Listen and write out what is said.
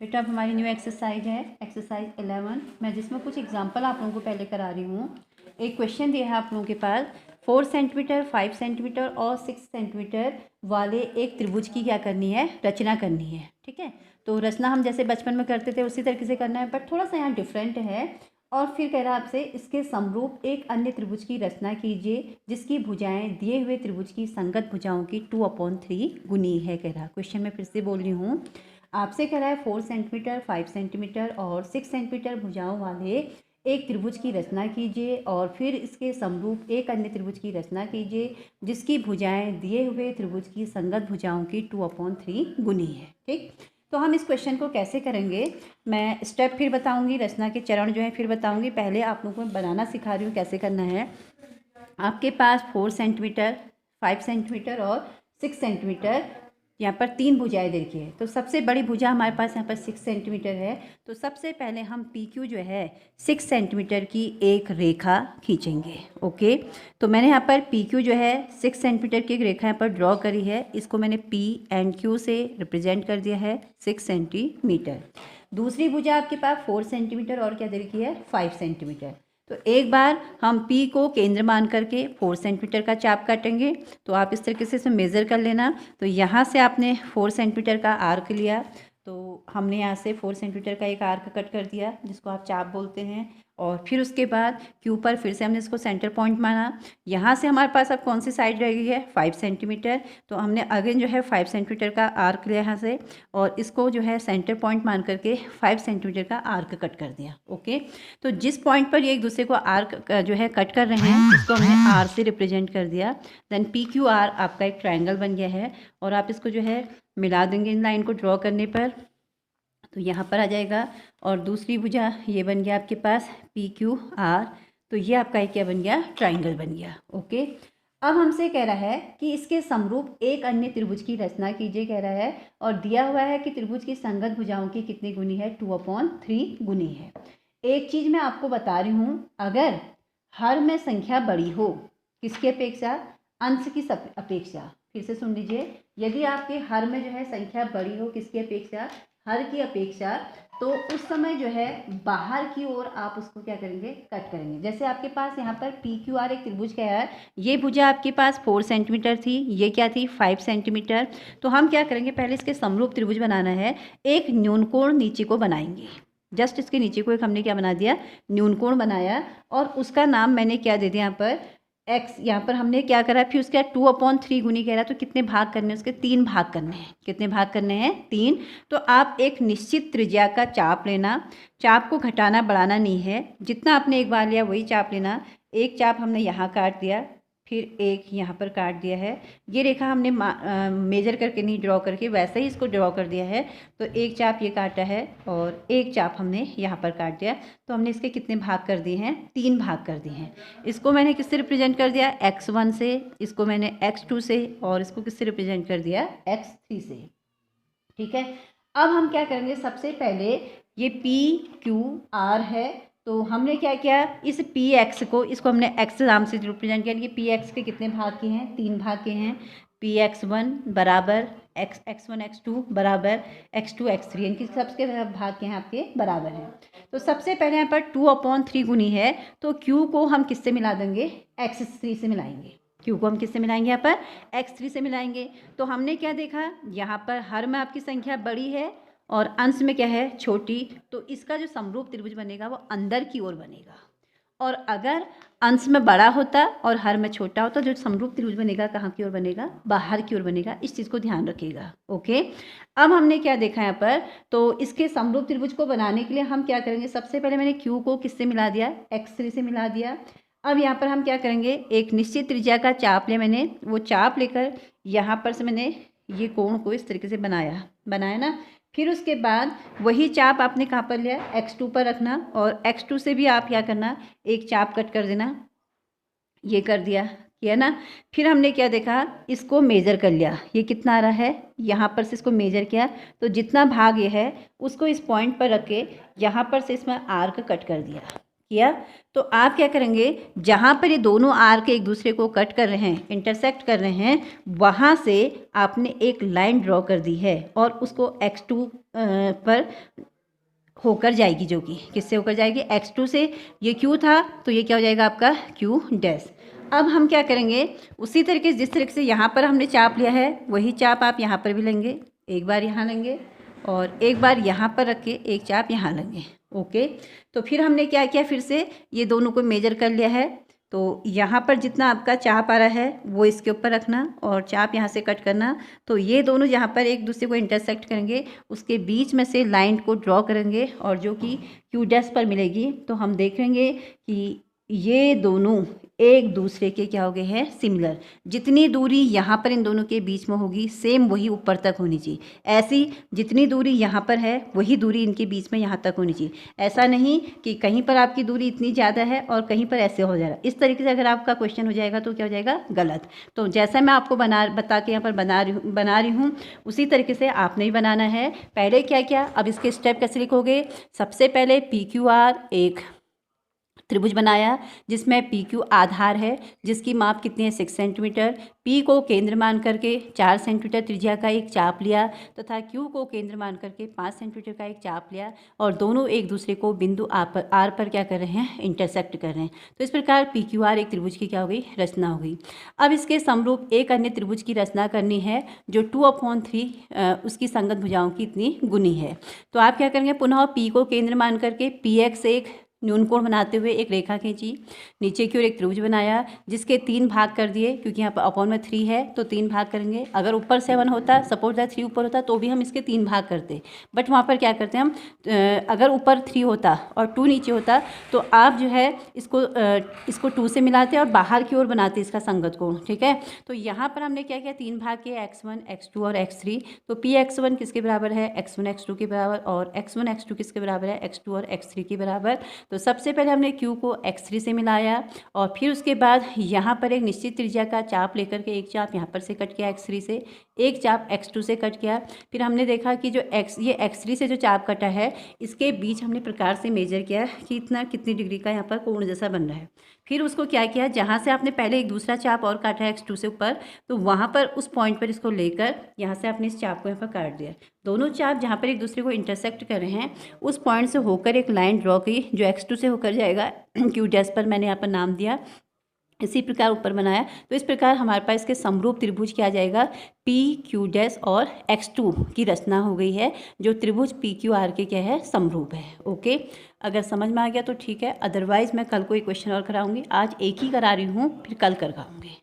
बेटा अब हमारी न्यू एक्सरसाइज है एक्सरसाइज 11 मैं जिसमें कुछ एग्जांपल आप लोगों को पहले करा रही हूँ। एक क्वेश्चन दिया है आप लोगों के पास 4 सेंटीमीटर 5 सेंटीमीटर और 6 सेंटीमीटर वाले एक त्रिभुज की क्या करनी है, रचना करनी है। ठीक है, तो रचना हम जैसे बचपन में करते थे उसी तरीके से करना है, बट थोड़ा सा यहाँ डिफरेंट है। और फिर कह रहा है आपसे इसके समरूप एक अन्य त्रिभुज की रचना कीजिए जिसकी भुजाएं दिए हुए त्रिभुज की संगत भुजाओं की 2/3 गुनी है। कह रहा क्वेश्चन में फिर से बोल रही हूँ, आपसे कह रहा है 4 सेंटीमीटर 5 सेंटीमीटर और 6 सेंटीमीटर भुजाओं वाले एक त्रिभुज की रचना कीजिए और फिर इसके समरूप एक अन्य त्रिभुज की रचना कीजिए जिसकी भुजाएं दिए हुए त्रिभुज की संगत भुजाओं की 2/3 गुनी है। ठीक, तो हम इस क्वेश्चन को कैसे करेंगे, मैं स्टेप फिर बताऊंगी, रचना के चरण जो है फिर बताऊंगी। पहले आप लोगों को बनाना सिखा रही हूँ कैसे करना है। आपके पास 4 सेंटीमीटर 5 सेंटीमीटर और 6 सेंटीमीटर यहाँ पर 3 भुजाएं देखिए। तो सबसे बड़ी भुजा हमारे पास यहाँ पर 6 सेंटीमीटर है। तो सबसे पहले हम पी क्यू जो है 6 सेंटीमीटर की एक रेखा खींचेंगे। ओके, तो मैंने यहाँ पर पी क्यू जो है 6 सेंटीमीटर की एक रेखा यहाँ पर ड्रॉ करी है। इसको मैंने पी एंड क्यू से रिप्रेजेंट कर दिया है 6 सेंटीमीटर। दूसरी भुजा आपके पास 4 सेंटीमीटर और क्या दे रखी है 5 सेंटीमीटर। तो एक बार हम P को केंद्र मान करके 4 सेंटीमीटर का चाप काटेंगे। तो आप इस तरीके से इसे मेज़र कर लेना। तो यहाँ से आपने 4 सेंटीमीटर का आर्क लिया, तो हमने यहाँ से 4 सेंटीमीटर का एक आर्क कट कर दिया जिसको आप चाप बोलते हैं। और फिर उसके बाद Q पर फिर से हमने इसको सेंटर पॉइंट माना। यहाँ से हमारे पास अब कौन सी साइड रह गई है 5 सेंटीमीटर। तो हमने अगेन जो है 5 सेंटीमीटर का आर्क लिया यहाँ से और इसको जो है सेंटर पॉइंट मान करके 5 सेंटीमीटर का आर्क कट कर दिया। ओके, तो जिस पॉइंट पर ये एक दूसरे को आर्क जो है कट कर रहे हैं इसको हमने आर से रिप्रेजेंट कर दिया। देन पी क्यू आर आपका एक ट्रायंगल बन गया है और आप इसको जो है मिला देंगे इन लाइन को ड्रॉ करने पर, तो यहाँ पर आ जाएगा। और दूसरी भुजा ये बन गया आपके पास पी क्यू आर, तो ये आपका एक क्या बन गया, ट्राइंगल बन गया। ओके, अब हमसे कह रहा है कि इसके समरूप एक अन्य त्रिभुज की रचना कीजिए कह रहा है, और दिया हुआ है कि त्रिभुज की संगत भुजाओं की कितनी गुनी है 2/3 गुनी है। एक चीज़ मैं आपको बता रही हूँ, अगर हर में संख्या बड़ी हो, किसकी अपेक्षा, अंश की अपेक्षा, फिर से सुन लीजिए, यदि आपके हर में जो है संख्या बड़ी हो, किसकी अपेक्षा, हर की अपेक्षा, तो उस समय जो है बाहर की ओर आप उसको क्या करेंगे, कट करेंगे। जैसे आपके पास यहाँ पर पी क्यू आर एक त्रिभुज का है, ये भुजा आपके पास 4 सेंटीमीटर थी, ये क्या थी 5 सेंटीमीटर। तो हम क्या करेंगे, पहले इसके समरूप त्रिभुज बनाना है, एक न्यूनकोण नीचे को बनाएंगे। जस्ट इसके नीचे को एक हमने क्या बना दिया, न्यूनकोण बनाया, और उसका नाम मैंने क्या दे दिया यहाँ पर एक्स। यहाँ पर हमने क्या करा, फिर उसके बाद 2/3 गुनी कह रहा है, तो कितने भाग करने हैं उसके, 3 भाग करने हैं। कितने भाग करने हैं, 3। तो आप एक निश्चित त्रिज्या का चाप लेना, चाप को घटाना बढ़ाना नहीं है, जितना आपने एक बार लिया वही चाप लेना। एक चाप हमने यहाँ काट दिया, फिर एक यहाँ पर काट दिया है। ये रेखा हमने मेजर करके नहीं ड्रॉ करके वैसे ही इसको ड्रॉ कर दिया है। तो एक चाप ये काटा है और एक चाप हमने यहाँ पर काट दिया। तो हमने इसके कितने भाग कर दिए हैं, 3 भाग कर दिए हैं। इसको मैंने किससे रिप्रेजेंट कर दिया, x1 से, इसको मैंने x2 से, और इसको किससे रिप्रेजेंट कर दिया, x3 से। ठीक है, अब हम क्या करेंगे, सबसे पहले ये पी क्यू आर है, तो हमने क्या किया, इस पी एक्स को, इसको हमने एक्स नाम से रिप्रेजेंट किया कि पी एक्स के कितने भाग के हैं, 3 भाग के हैं। पी x1 बराबर x1 x2 बराबर x2 x3, इनकी सबके भाग के हैं आपके बराबर हैं। तो सबसे पहले यहाँ पर 2/3 गुनी है, तो q को हम किससे मिला देंगे, x3 से मिलाएंगे। q को हम किससे मिलाएंगे, यहाँ पर x3 से मिलाएंगे। तो हमने क्या देखा, यहाँ पर हर में आपकी संख्या बड़ी है और अंश में क्या है, छोटी। तो इसका जो समरूप त्रिभुज बनेगा वो अंदर की ओर बनेगा, और अगर अंश में बड़ा होता और हर में छोटा होता, जो समरूप त्रिभुज बनेगा कहाँ की ओर बनेगा, बाहर की ओर बनेगा। इस चीज़ को ध्यान रखिएगा। ओके, अब हमने क्या देखा यहाँ पर, तो इसके समरूप त्रिभुज को बनाने के लिए हम क्या करेंगे, सबसे पहले मैंने q को किससे मिला दिया, x3 से मिला दिया। अब यहाँ पर हम क्या करेंगे, एक निश्चित त्रिज्या का चाप ले, मैंने वो चाप लेकर यहाँ पर से मैंने ये कोण को इस तरीके से बनाया ना। फिर उसके बाद वही चाप आपने कहाँ पर लिया, x2 पर रखना, और x2 से भी आप क्या करना, एक चाप कट कर देना, ये कर दिया, किया ना। फिर हमने क्या देखा, इसको मेज़र कर लिया, ये कितना आ रहा है, यहाँ पर से इसको मेज़र किया, तो जितना भाग ये है उसको इस पॉइंट पर रख के यहाँ पर से इसमें आर्क कट कर दिया, किया। तो आप क्या करेंगे, जहाँ पर ये दोनों आर्क एक दूसरे को कट कर रहे हैं, इंटरसेक्ट कर रहे हैं, वहाँ से आपने एक लाइन ड्रॉ कर दी है और उसको x2 पर होकर जाएगी, जो कि किससे होकर जाएगी, x2 से। ये q था तो ये क्या हो जाएगा आपका q डैश। अब हम क्या करेंगे, उसी तरीके से जिस तरीके से यहाँ पर हमने चाप लिया है वही चाप आप यहाँ पर भी लेंगे। एक बार यहाँ लेंगे और एक बार यहाँ पर रख के एक चाप यहाँ लेंगे। ओके, तो फिर हमने क्या किया, फिर से ये दोनों को मेजर कर लिया है। तो यहाँ पर जितना आपका चाप आ रहा है वो इसके ऊपर रखना और चाप यहाँ से कट करना। तो ये दोनों जहाँ पर एक दूसरे को इंटरसेक्ट करेंगे उसके बीच में से लाइन को ड्रॉ करेंगे और जो कि क्यू डैश पर मिलेगी। तो हम देखेंगे कि ये दोनों एक दूसरे के क्या हो गए हैं, सिमिलर। जितनी दूरी यहाँ पर इन दोनों के बीच में होगी सेम वही ऊपर तक होनी चाहिए। ऐसी जितनी दूरी यहाँ पर है वही दूरी इनके बीच में यहाँ तक होनी चाहिए। ऐसा नहीं कि कहीं पर आपकी दूरी इतनी ज़्यादा है और कहीं पर ऐसे हो जा रहा है। इस तरीके से अगर आपका क्वेश्चन हो जाएगा तो क्या हो जाएगा, गलत। तो जैसा मैं आपको बता के यहाँ पर बना रही हूँ उसी तरीके से आपने भी बनाना है। पहले क्या किया, अब इसके स्टेप कैसे लिखोगे। सबसे पहले PQR एक त्रिभुज बनाया जिसमें PQ आधार है, जिसकी माप कितनी है 6 सेंटीमीटर। P को केंद्र मान करके 4 सेंटीमीटर त्रिज्या का एक चाप लिया तथा Q को केंद्र मान करके 5 सेंटीमीटर का एक चाप लिया और दोनों एक दूसरे को बिंदु R पर क्या कर रहे हैं, इंटरसेक्ट कर रहे हैं। तो इस प्रकार PQR एक त्रिभुज की क्या हो गई, रचना हो गई। अब इसके समरूप एक अन्य त्रिभुज की रचना करनी है जो 2/3 उसकी संगत भुजाओं की इतनी गुनी है। तो आप क्या करेंगे, पुनः P को केंद्र मान करके PX एक न्यून कोण बनाते हुए एक रेखा खींची, नीचे की ओर एक त्रिभुज बनाया जिसके 3 भाग कर दिए, क्योंकि यहाँ पर अपॉन में 3 है तो 3 भाग करेंगे। अगर ऊपर 7 होता, सपोज दैट 3 ऊपर होता तो भी हम इसके 3 भाग करते, बट वहाँ पर क्या करते हैं हम, अगर ऊपर 3 होता और 2 नीचे होता तो आप जो है इसको 2 से मिलाते और बाहर की ओर बनाते इसका संगत कोण। ठीक है, तो यहाँ पर हमने क्या किया, 3 भाग किए, x1 x2 और x3। तो Px1 किसके बराबर है, x1 x2 के बराबर, और x1 x2 किसके बराबर है, x2 और x3 के बराबर। तो सबसे पहले हमने Q को x3 से मिलाया और फिर उसके बाद यहाँ पर एक निश्चित त्रिज्या का चाप लेकर के एक चाप यहाँ पर से कट किया x3 से, एक चाप x2 से कट किया। फिर हमने देखा कि जो ये x3 से जो चाप कटा है इसके बीच हमने प्रकार से मेजर किया कि इतना कितनी डिग्री का यहाँ पर कोण जैसा बन रहा है। फिर उसको क्या किया, जहाँ से आपने पहले एक दूसरा चाप और काटा है x2 से ऊपर, तो वहाँ पर उस पॉइंट पर इसको लेकर यहाँ से आपने इस चाप को यहाँ पर काट दिया। दोनों चाप जहाँ पर एक दूसरे को इंटरसेक्ट कर रहे हैं उस पॉइंट से होकर एक लाइन ड्रॉ की जो x2 से होकर जाएगा, Q डैश पर मैंने यहाँ पर नाम दिया। इसी प्रकार ऊपर बनाया। तो इस प्रकार हमारे पास इसके समरूप त्रिभुज क्या आ जाएगा, PQ डैश और x2 की रचना हो गई है जो त्रिभुज PQR के क्या है, समरूप है। ओके, अगर समझ में आ गया तो ठीक है, अदरवाइज मैं कल कोई क्वेश्चन और कराऊंगी। आज एक ही करा रही हूँ, फिर कल कराऊंगी।